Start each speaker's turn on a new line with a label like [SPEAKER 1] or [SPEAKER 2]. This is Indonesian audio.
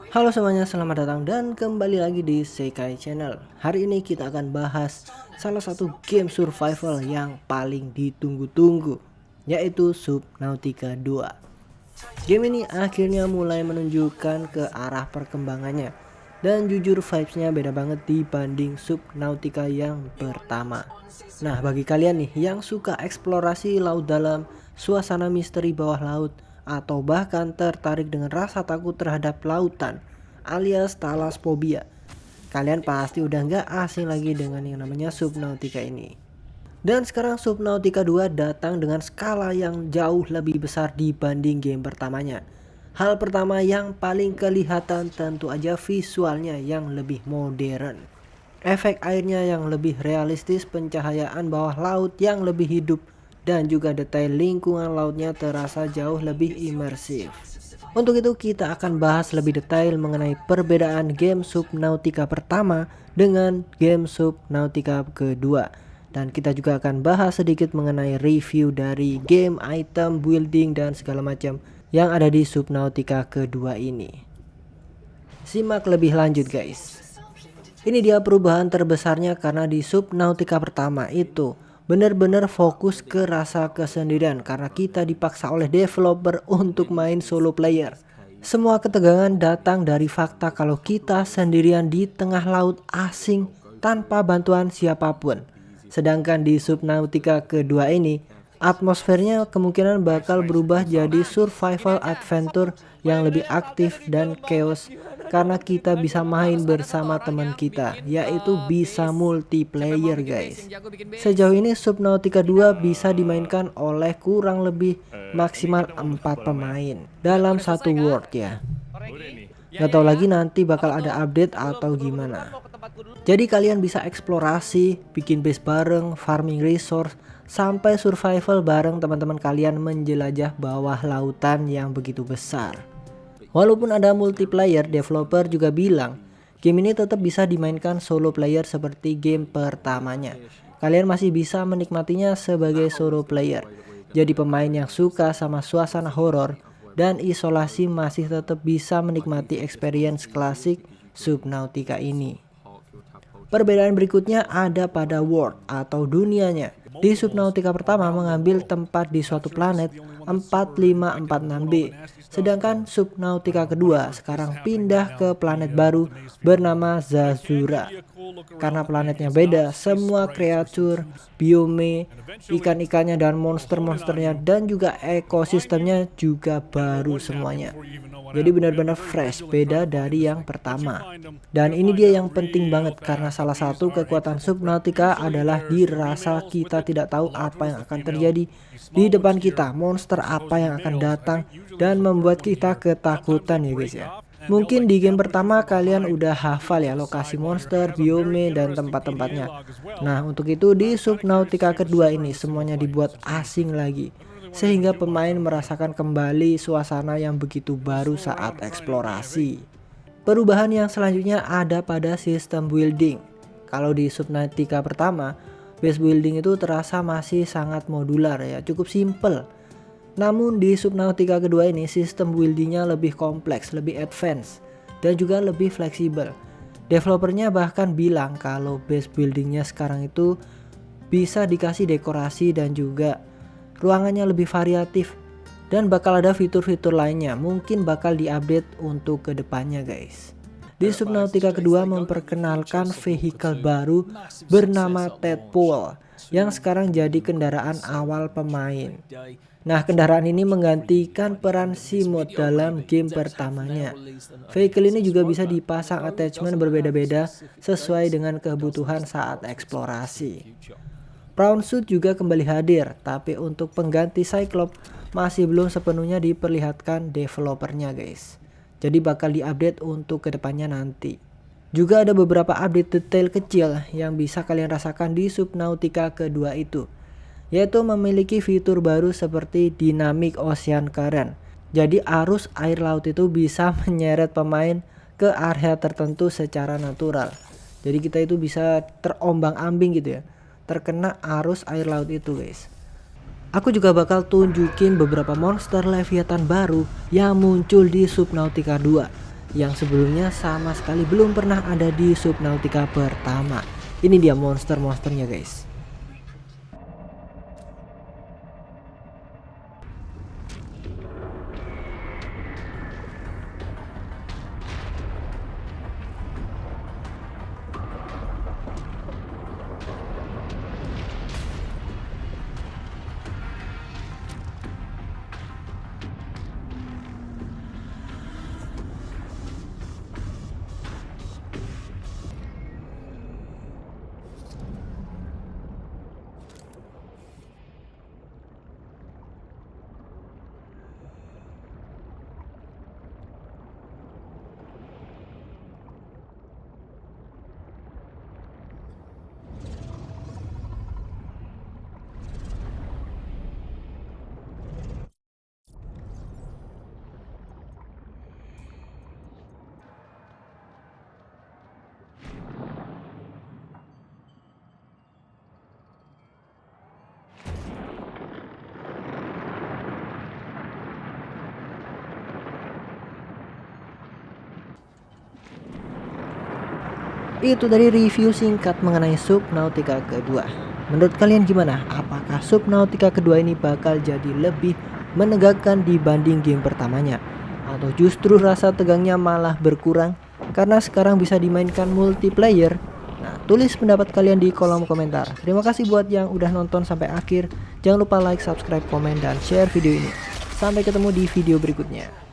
[SPEAKER 1] Halo semuanya, selamat datang dan kembali lagi di Sekai Channel. Hari ini kita akan bahas salah satu game survival yang paling ditunggu-tunggu, yaitu Subnautica 2. Game ini akhirnya mulai menunjukkan ke arah perkembangannya, dan jujur vibesnya beda banget dibanding Subnautica yang pertama. Nah, bagi kalian nih yang suka eksplorasi laut dalam, suasana misteri bawah laut, atau bahkan tertarik dengan rasa takut terhadap lautan alias thalasphobia, kalian pasti udah nggak asing lagi dengan yang namanya Subnautica ini. Dan sekarang Subnautica 2 datang dengan skala yang jauh lebih besar dibanding game pertamanya. Hal pertama yang paling kelihatan tentu aja visualnya yang lebih modern. Efek airnya yang lebih realistis, pencahayaan bawah laut yang lebih hidup, dan juga detail lingkungan lautnya terasa jauh lebih imersif. Untuk itu kita akan bahas lebih detail mengenai perbedaan game Subnautica pertama dengan game Subnautica kedua. Dan kita juga akan bahas sedikit mengenai review dari game, item, building, dan segala macam yang ada di Subnautica kedua ini. Simak lebih lanjut guys. Ini dia perubahan terbesarnya karena di Subnautica pertama itu benar-benar fokus ke rasa kesendirian karena kita dipaksa oleh developer untuk main solo player. Semua ketegangan datang dari fakta kalau kita sendirian di tengah laut asing tanpa bantuan siapapun. Sedangkan di Subnautica kedua ini, atmosfernya kemungkinan bakal berubah jadi survival adventure yang lebih aktif dan chaos karena kita bisa main bersama teman kita, yaitu bisa multiplayer guys. Sejauh ini Subnautica 2 bisa dimainkan oleh kurang lebih maksimal 4 pemain dalam satu world ya. Gak tau lagi nanti bakal ada update atau gimana. Jadi kalian bisa eksplorasi, bikin base bareng, farming resource, sampai survival bareng teman-teman kalian menjelajah bawah lautan yang begitu besar. Walaupun ada multiplayer, developer juga bilang game ini tetap bisa dimainkan solo player seperti game pertamanya. Kalian masih bisa menikmatinya sebagai solo player. Jadi pemain yang suka sama suasana horor dan isolasi masih tetap bisa menikmati experience klasik Subnautica ini. Perbedaan berikutnya ada pada world atau dunianya. Di Subnautica pertama mengambil tempat di suatu planet 4546b. Sedangkan Subnautica kedua sekarang pindah ke planet baru bernama Zazura. Karena planetnya beda, semua kreatur, biome, ikan-ikannya dan monster-monsternya dan juga ekosistemnya juga baru semuanya. Jadi benar-benar fresh, beda dari yang pertama. Dan ini dia yang penting banget karena salah satu kekuatan Subnautica adalah dirasa kita tidak tahu apa yang akan terjadi di depan kita, monster apa yang akan datang dan membuat kita ketakutan ya guys ya. Mungkin di game pertama kalian udah hafal ya lokasi monster, biome, dan tempat-tempatnya. Nah untuk itu di Subnautica kedua ini semuanya dibuat asing lagi, sehingga pemain merasakan kembali suasana yang begitu baru saat eksplorasi. Perubahan yang selanjutnya ada pada sistem building. Kalau di Subnautica pertama, base building itu terasa masih sangat modular ya, cukup simple. Namun di Subnautica kedua ini sistem buildingnya lebih kompleks, lebih advance, dan juga lebih fleksibel. Developernya bahkan bilang kalau base buildingnya sekarang itu bisa dikasih dekorasi dan juga ruangannya lebih variatif. Dan bakal ada fitur-fitur lainnya, mungkin bakal diupdate untuk kedepannya guys. Di Subnautica kedua memperkenalkan vehicle baru bernama Tadpole yang sekarang jadi kendaraan awal pemain. Nah kendaraan ini menggantikan peran Seamoth dalam game pertamanya. Vehicle ini juga bisa dipasang attachment berbeda-beda sesuai dengan kebutuhan saat eksplorasi. Prawn suit juga kembali hadir, tapi untuk pengganti Cyclops masih belum sepenuhnya diperlihatkan developernya guys. Jadi bakal diupdate untuk kedepannya nanti. Juga ada beberapa update detail kecil yang bisa kalian rasakan di Subnautica kedua itu, yaitu memiliki fitur baru seperti Dynamic Ocean Current. Jadi arus air laut itu bisa menyeret pemain ke area tertentu secara natural. Jadi kita itu bisa terombang-ambing gitu ya, terkena arus air laut itu guys. Aku juga bakal tunjukin beberapa monster Leviathan baru yang muncul di Subnautica 2. yang sebelumnya sama sekali belum pernah ada di Subnautica pertama. Ini dia monster-monsternya guys. Itu dari review singkat mengenai Subnautica kedua. Menurut kalian gimana? Apakah Subnautica kedua ini bakal jadi lebih menegangkan dibanding game pertamanya? Atau justru rasa tegangnya malah berkurang karena sekarang bisa dimainkan multiplayer? Nah, tulis pendapat kalian di kolom komentar. Terima kasih buat yang udah nonton sampai akhir. Jangan lupa like, subscribe, komen, dan share video ini. Sampai ketemu di video berikutnya.